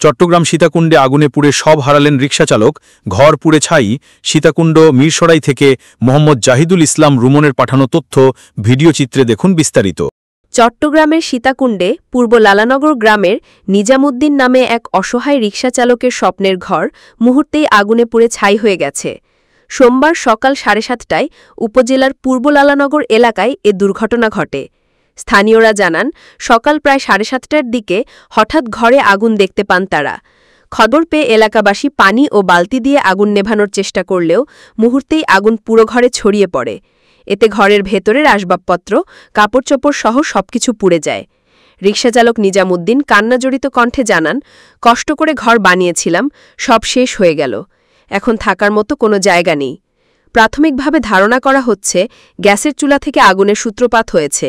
চট্টগ্রাম সীতাকুণ্ডে আগুনে পুড়ে সব হারালেন রিকশাচালক, ঘর পুড়ে ছাই। সীতাকুণ্ড মিরসরাই থেকে মোহাম্মদ জাহিদুল ইসলাম রুমনের পাঠানো তথ্য, ভিডিও চিত্রে দেখুন বিস্তারিত। চট্টগ্রামের সীতাকুণ্ডে পূর্ব লালানগর গ্রামের নিজামুদ্দিন নামে এক অসহায় রিকশাচালকের স্বপ্নের ঘর মুহূর্তেই আগুনে পুড়ে ছাই হয়ে গেছে। সোমবার সকাল 7:30টায় উপজেলার পূর্ব লালানগর এলাকায় এ দুর্ঘটনা ঘটে। স্থানীয়রা জানান, সকাল প্রায় 7:30টার দিকে হঠাৎ ঘরে আগুন দেখতে পান তারা। খবর পেয়ে এলাকাবাসী পানি ও বালতি দিয়ে আগুন নেভানোর চেষ্টা করলেও মুহূর্তেই আগুন পুরো ঘরে ছড়িয়ে পড়ে। এতে ঘরের ভেতরের আসবাবপত্র, কাপড়চোপড় সহ সবকিছু পুড়ে যায়। রিকশাচালক নিজামুদ্দিন কান্নাজড়িত কণ্ঠে জানান, কষ্ট করে ঘর বানিয়েছিলাম, সব শেষ হয়ে গেল। এখন থাকার মতো কোনো জায়গা নেই। প্রাথমিকভাবে ধারণা করা হচ্ছে গ্যাসের চুলা থেকে আগুনের সূত্রপাত হয়েছে।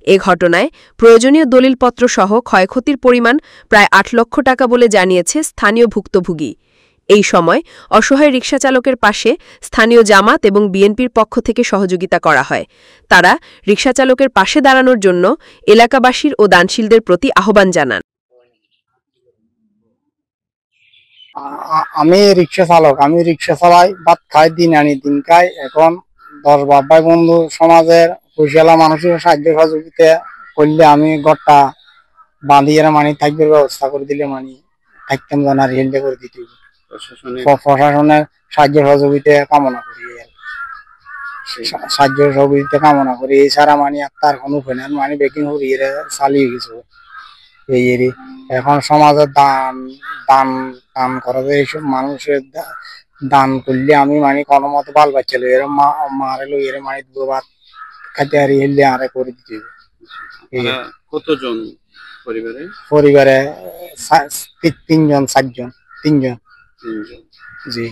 এ ঘটনায় প্রয়োজনীয় দলিলপত্র সহ ক্ষয়ক্ষতির পরিমাণ প্রায় 8 লক্ষ টাকা বলে জানিয়েছে স্থানীয় ভুক্তভোগী। এই সময় অসহায় রিকশাচালকের পাশে স্থানীয় জামাত এবং বিএনপির পক্ষ থেকে সহযোগিতা করা হয়। তারা রিকশাচালকের পাশে দাঁড়ানোর জন্য এলাকাবাসীর ও দানশীলদের প্রতি আহ্বান জানান। আমি রিক্সা চালক, আমি রিক্সা চালাই, ভাত খাই, দিন আনি দিন খাই। এখন 10 ভাই বন্ধু সমাজের পয়সালা মানুষের সাহায্য সহযোগিতা করলে আমি ঘরটা বাঁধিয়ে মানি থাকবে ব্যবস্থা করে দিলে মানি থাকতাম, জানার হেলদে করে দিতে প্রশাসনের সাহায্য সহযোগিতা কামনা করি, সাহায্য সহযোগিতা কামনা করি। এছাড়া মানি তার কোনো ফেনার মানি বেকিং হরিয়ে চালিয়ে গেছে এই এরি। এখন সমাজের দান দান দান করা যায়, এইসব মানুষের দান করলে আমি মানে কোনো মতো বাল বাচ্চা লো এরা মারে লো এরা মানে দুবার খাইতে হারি হেললে আরে করে দিতে হবে। কতজন পরিবারে 3 জন 4 জন 3 জন। জি।